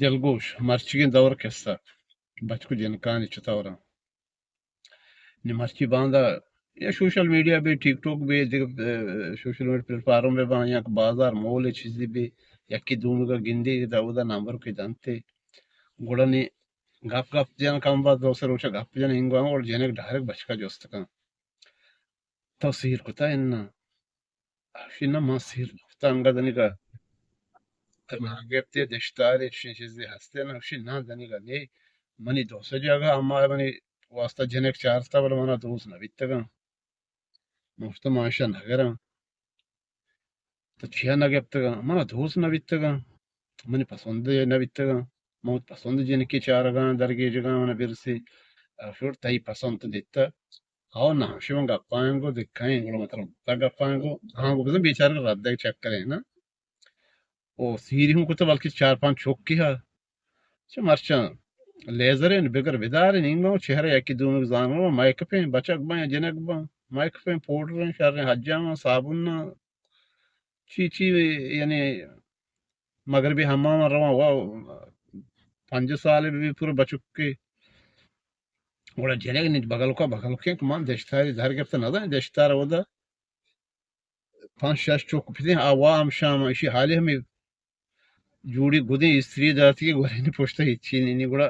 دلگوش مرچگin دور kessa بچکو جنکانی چتورا نی مرچی باندا یا سوشل میڈیا بھی ٹک ٹاک بھی سوشل میڈیا پلیٹفارم بھی بان یا بازار مول چیزی بھی یکی دونوں کا گندی دا نمبر کی دانتے گوڑنی گپ گپ جن کم بات دوسرا روچا گپ جن ہنگوا اور جنک ڈائریکٹ بچکا جوست کا تو سیر کتا اننا شینا ما سیر کتا انگا دنی کا گفتی دشتاری چیزی هسته نه وشی نه دنیگا نی منی دوسه جاگا اما منی واسطه جنک چارستا ولی منا دوست نبیتگم مفتا ماشا نگرم تو چیا نگفتگم منا دوست نبیتگم منی پسنده نبیتگم موت پسنده جنکی چارگان درگی جگا منا برسی شور تایی پسند دیتا آو نه همشی من گپاینگو دکاین گولا مطلب تا گپاینگو آنگو بزن بیچار کا رد چک کرے نا او سیری ہوں کتا بلکہ 4-5 چوکی ہے چه مرچان لیزرین بگر بدارین اینگو چهره یکی دونو زانو مایک پین بچک با یا جنک با مایک پین پودرین شرین حجام صابون چی یعنی مغربی حمام روان وا 5 سال بھی پورا بچک کے وڑا جنک نیت بغل کے کمان دشتاری دھر گفت ندا دشتار ودا 5-6 چوک پیدین عوام شام اشی حالی ہمی جوڑی گودین استری داتی کے گورینی پوشتا ہیچی نینی گوڑا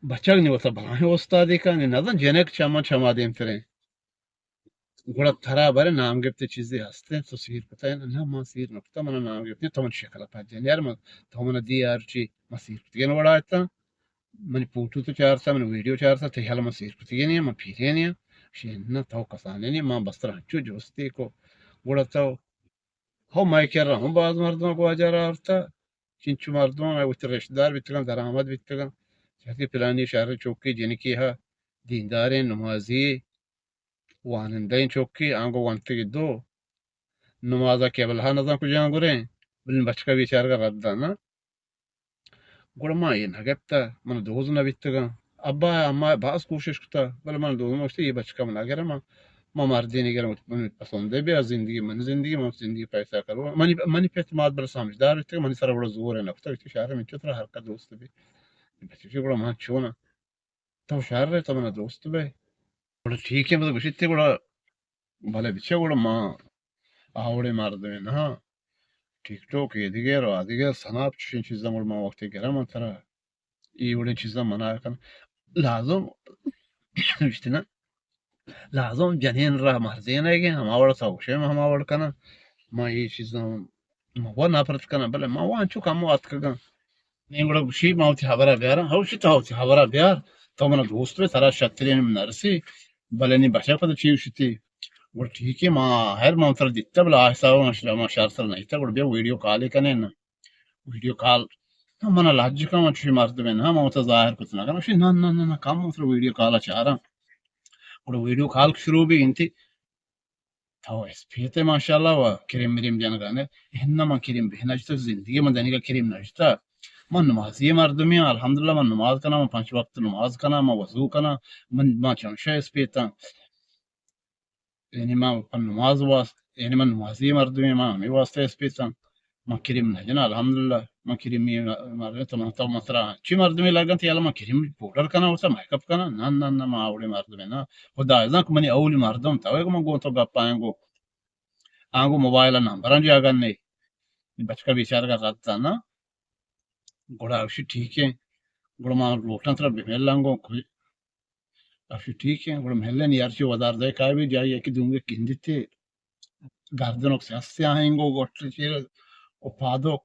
بچک نہیں ہوتا بلائیں استادی کا نہیں نظر جنک چما دیم ترین گوڑا تھرا بارے نام گفتے چیزیں ہستے تو سیر پتہ ہے نا ما سیر نکتا منا نام گفتے تو من شکل پا جن یار من تو من دی یار چی ما سیر پتہ گن وڑا آتا من پوٹو تو چارتا من ویڈیو چارتا تے حال ما سیر پتہ گن ما پیرے نیا شینا تو کسانے نہیں ما بستر ہنچو جوستے کو گوڑا تو ہو مائی کر رہا ہوں بعض مردوں کو آجا رہا ہوتا چنچو مردوں میں وہ رشتہ دار بیتگم درآمد بیتگم چاہتے پلانی شہر چوکی جنکی ہا دینداریں نمازی وانندین چوکی آنگو وانتگی دو نمازا کیبل ہا نظام کو جانگو رہیں بلن بچکا بیچار کا ردانا گوڑا ما یہ نگفتا من دوز نبیتگا ابا اما باز کوشش کتا بل من دوز مجھتے یہ بچکا من آگرہ ما مردی نگرم من پسنده بیا زندگی من زندگی پیسہ کرو منی پیت ماد بر سامجدار بیتگا منی سر بڑا زور ہے نکتا بیتی شہر من چطرہ حرکت دوست بی بچکی گوڑا مان چونا تو شهر رہتا من دوست بی گوڑا ٹھیک ہے مطلب گوشتی گوڑا بھلے بچے گوڑا ما آوڑے مردمین ها ٹیک ٹوک دیگر و دیگر سناب چشین چیزا گوڑا ما وقتی گرم ترا ایوڑے چیزا منا کن لازم وشتی نا لازم جنین را مردین ہے گے ہم آوڑا ساوشے میں ہم آوڑ کنا ما یہ چیزا ما وہ نافرت کنا بلے ما وان چو کم وات کگا نہیں گوڑا بشی ما ہوتی حبرا بیارا ہوشی تا ہوتی حبرا بیار تو منا دوست بے ترا شترین من نرسی بلے نی بچا پتا چی وشتی گوڑا ٹھیک ہے ما ہر منتر دیتا بلا آہسا ما شارسل نہیں تا گوڑا بیا ویڈیو کالی کنے نا ویڈیو کال منا لحج کا ما چوشی مردمین ها ما ہوتا ظاہر کتنا کنا وشی نا کام منتر ویڈیو کالا چارا گوڑا ویڈیو کال شروع بھی انتی تو اس پیتے ماشاءاللہ و کریم مریم جانگانے ہننا من کریم بہنا جتا زندگی من دنی کا کریم نجتا من نمازی مردمی الحمدللہ من نماز کنا من 5 وقت نماز کنا من وضو کنا من ما چمشا اس پیتا یعنی ما نماز واسط یعنی من نمازی مردمی ما ہمیں واسطہ اس پیتا من کریم نجنا الحمدللہ من کریمی مردمی تو من تو مطرح چی مردمی لگن تیالا من کریم پوڈر کنا ہوتا میک اپ کنا نا ما اولی مردمی نا خدا ازاں کہ منی اولی مردم تاوے کہ من گو تو گپ آئیں آنگو موبائل نمبران جی آگا نہیں بچکا بیچار کا رات نا گوڑا اوشی ٹھیک ہے گوڑا ما لوٹن طرف بمیل لانگو اوشی ٹھیک ہے گوڑا محلین یارچی ودار دے کائی بھی جائی ایکی دونگے کندی تے گردنوک سے ہستے آئیں گو گوٹر چیر او پادوک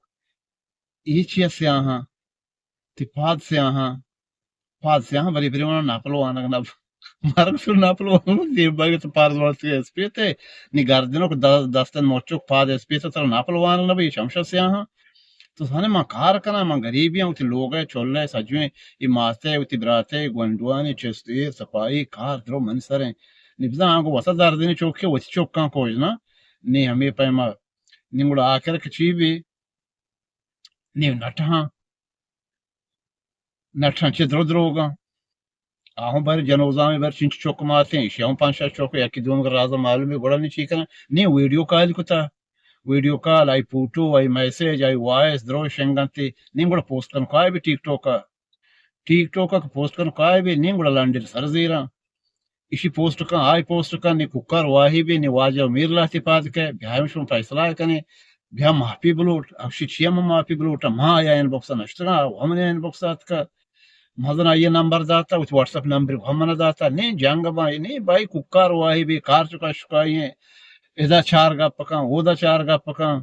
ایچی ہستے آہاں تی پاد سے آہاں بری ونا ناپلو آنگ نب مرگ پھر ناپلو دیو باگی تو پارز وارسی اس پیتے نی گردنوک دستن موچوک پاد اس پیتے تر ناپلو آنگ نب یہ شمشہ سے آہاں تو سانے ماں کار کنا ماں غریبیاں ہوتی لوگ ہے چولے سجویں یہ ماستے ہوتی براتے گونڈوانی چستی صفائی کار درو منسریں نبزا آنگو وسط داردینی چوکے وچ چوکاں کوجنا نی ہمیں پیما ننگوڑا آکر کچی بھی نی نٹھاں چی درو گا آہوں بار جنوزاں میں بار چنچ چوک مارتے ہیں شیاں 5-6 چوک یکی دون کا رازہ معلوم ہے گوڑا نہیں چیکنا نہیں ویڈیو کال کتا video call ai puto ai message ai voice dro shenganti ningola post kan kai bi tiktok ka post kan kai bi ningola landir sarzira ishi post kan ai post kan ni kukkar wahi bi ni waja mirla ti padke bihayshun faisla kane biham happy blut akshi chiyam happy blut ma ya inbox nashtra hamne inbox ka mazana ye number data with whatsapp number hamana data ne janga ba ne bai kukkar wahi bi kar chuka shukai ida char ga pakan oda char ga pakan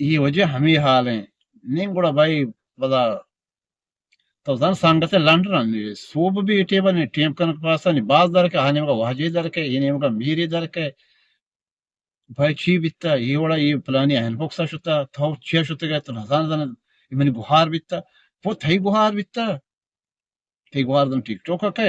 ಈ ವಜೆ ಹಮಿ ಹಾಲೆ ನಿಂಗ್ ಗುಡ ಬೈ ಬದ thousand ಸಂಗತೆ ಲಂಡ್ರನ್ ಸೂಬ್ ಬಿ ಟೇಬಲ್ ಟೀಮ್ ಕನಕ ಪಾಸನಿ ಬಾಸ್ ದರಕೆ ಹಾನೆ ಮಗ ವಾಜಿ ದರಕೆ ಏನೇ ಮಗ ಮೀರಿ ದರಕೆ ಬೈ ಚಿ ಬಿತ್ತ ಈ ಒಳ ಈ ಪ್ಲಾನಿ ಹನ್ ಬಾಕ್ಸ್ ಶುತ ಥೌ ಚೆ ಶುತ ಗತ ನಜಾನ ಜನ ಇಮನಿ ಗುಹಾರ್ ಬಿತ್ತ ಪೋ ಥೈ ಗುಹಾರ್ ಬಿತ್ತ ಥೈ ಗುಹಾರ್ ದನ್ ಟಿಕ್ಟೋಕ್ ಕೆ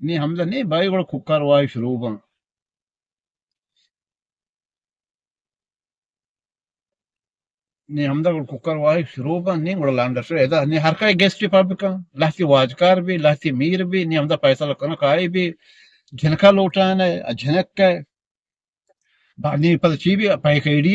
ನೀ ಹಮ್ದ ನೀ ಬಾಯಿಗಳು ಕುಕ್ಕರ್ ವಾಯ್ ಶುರೂಬ ನೀ ಹಮ್ದ ಕುಕ್ಕರ್ ವಾಯ್ ಶುರೂಬ ನೀ ಗುಡ ಲಾಂಡರ್ ಶೋ ಎದ ನೀ ಹರ್ ಕಾಯ್ ಗೆಸ್ಟ್ ಪಬ್ಲಿಕ ಲಹತಿ ವಾಜಕಾರ ಬಿ ಲಹತಿ ಮೀರ್ ಬಿ ನೀ ಹಮ್ದ ಪೈಸಾ ಲಕನ ಕಾಯ್ ಬಿ ಝನಕ ಲೋಟಾನ ಝನಕ ಬಾನಿ ಪದ ಚೀಬಿ ಪೈ ಕೈಡಿ